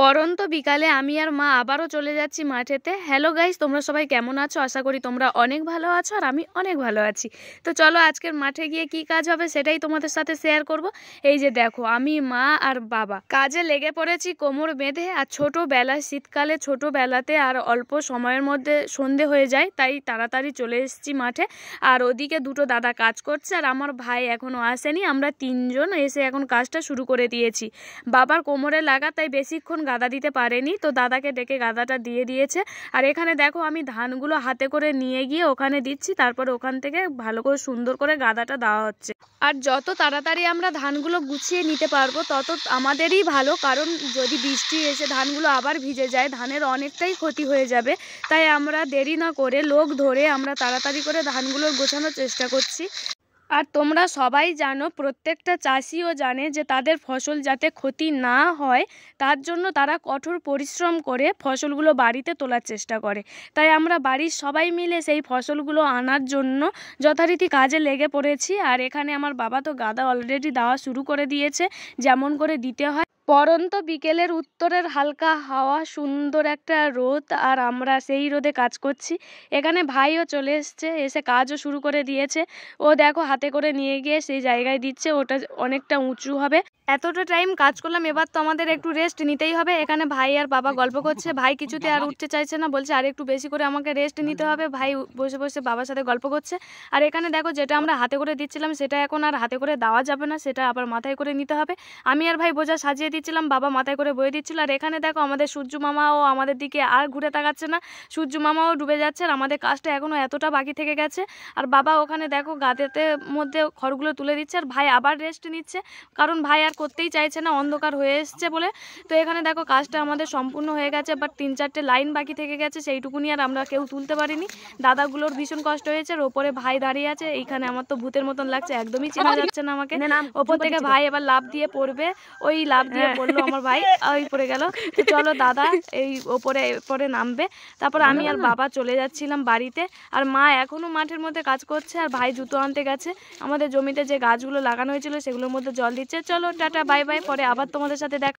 পড়ন্ত বিকালে আমি আর মা আবারও চলে যাচ্ছি মাঠেতে। হ্যালো গাইস, তোমরা সবাই কেমন আছো? আশা করি তোমরা অনেক ভালো আছো আর আমি অনেক ভালো আছি। তো চলো আজকের মাঠে গিয়ে কি কাজ হবে সেটাই তোমাদের সাথে শেয়ার করব। এই যে দেখো, আমি, মা আর বাবা কাজে লেগে পড়েছি কোমর বেঁধে। আর ছোটোবেলায়, শীতকালে ছোটোবেলাতে আর অল্প সময়ের মধ্যে সন্ধে হয়ে যায়, তাই তাড়াতাড়ি চলে এসেছি মাঠে। আর ওদিকে দুটো দাদা কাজ করছে আর আমার ভাই এখনও আসেনি। আমরা তিনজন এসে এখন কাজটা শুরু করে দিয়েছি। বাবার কোমরে লাগা, তাই বেশিক্ষণ গাদা দিতে পারেনি, তো দাদাকে ডেকে গাদাটা দিয়ে দিয়েছে। আর এখানে দেখো, আমি ধানগুলো হাতে করে নিয়ে গিয়ে ওখানে দিচ্ছি, তারপরে ওখান থেকে ভালো করে সুন্দর করে গাদাটা দেওয়া হচ্ছে। আর যত তাড়াতাড়ি আমরা ধানগুলো গুছিয়ে নিতে পারবো তত আমাদেরই ভালো, কারণ যদি বৃষ্টি এসে ধানগুলো আবার ভিজে যায় ধানের অনেকটাই ক্ষতি হয়ে যাবে। তাই আমরা দেরি না করে লোক ধরে আমরা তাড়াতাড়ি করে ধানগুলো গোছানোর চেষ্টা করছি। আর তোমরা সবাই জানো, প্রত্যেকটা চাষিও জানে যে তাদের ফসল যাতে ক্ষতি না হয় তার জন্য তারা কঠোর পরিশ্রম করে ফসলগুলো বাড়িতে তোলার চেষ্টা করে। তাই আমরা বাড়ির সবাই মিলে সেই ফসলগুলো আনার জন্য যথারীতি কাজে লেগে পড়েছি। আর এখানে আমার বাবা তো গাদা অলরেডি দেওয়া শুরু করে দিয়েছে, যেমন করে দিতে হয়। পরন্ত বিকেলের উত্তরের হালকা হাওয়া, সুন্দর একটা রোদ, আর আমরা সেই রোদে কাজ করছি। এখানে ভাইও চলে এসছে, এসে কাজও শুরু করে দিয়েছে। ও দেখো হাতে করে নিয়ে গিয়ে সেই জায়গায় দিচ্ছে, ওটা অনেকটা উঁচু হবে। এতটা টাইম কাজ করলাম, এবার তো আমাদের একটু রেস্ট নিতেই হবে। এখানে ভাই আর বাবা গল্প করছে। ভাই কিছুতে আর উঠতে চাইছে না, বলছে আর একটু বেশি করে আমাকে রেস্ট নিতে হবে। ভাই বসে বসে বাবার সাথে গল্প করছে। আর এখানে দেখো, যেটা আমরা হাতে করে দিচ্ছিলাম সেটা এখন আর হাতে করে দেওয়া যাবে না, সেটা আবার মাথায় করে নিতে হবে। আমি আর ভাই বোঝা সাজিয়ে দিচ্ছিলাম, বাবা মাথায় করে বয়ে দিচ্ছিল। আর এখানে দেখো, আমাদের সূর্য মামাও আমাদের দিকে আর ঘুরে তাকাচ্ছে না, সূর্য মামাও ডুবে যাচ্ছে। আর আমাদের কাজটা এখনও এতটা বাকি থেকে গেছে। আর বাবা ওখানে দেখো গাদেতে মধ্যে খড়গুলো তুলে দিচ্ছে, আর ভাই আবার রেস্ট নিচ্ছে, কারণ ভাই আর করতেই চাইছে না, অন্ধকার হয়ে এসছে বলে। তো এখানে দেখো কাজটা আমাদের সম্পূর্ণ হয়ে গেছে, বাট 3-4টে লাইন বাকি থেকে গেছে, সেইটুকুনি আর আমরা কেউ তুলতে পারিনি। দাদাগুলোর ভীষণ কষ্ট হয়েছে। আর ওপরে ভাই দাঁড়িয়ে আছে। এইখানে আমার তো ভূতের মতন লাগছে, একদমই চেনা যাচ্ছে না আমাকে। ওপর থেকে ভাই এবার লাফ দিয়ে পড়বে, ওই লাফ দিয়ে পড়লো আমার ভাই, ওই পড়ে গেল। তো চলো দাদা এই ওপরে নামবে, তারপর আমি আর বাবা চলে যাচ্ছিলাম বাড়িতে। আর মা এখনো মাঠের মধ্যে কাজ করছে, আর ভাই জুতো আনতে গেছে। আমাদের জমিতে যে গাছগুলো লাগানো হয়েছিল সেগুলোর মধ্যে জল দিচ্ছে। চলো টাটা, বাই বাই, পরে আবার তোমাদের সাথে দেখা।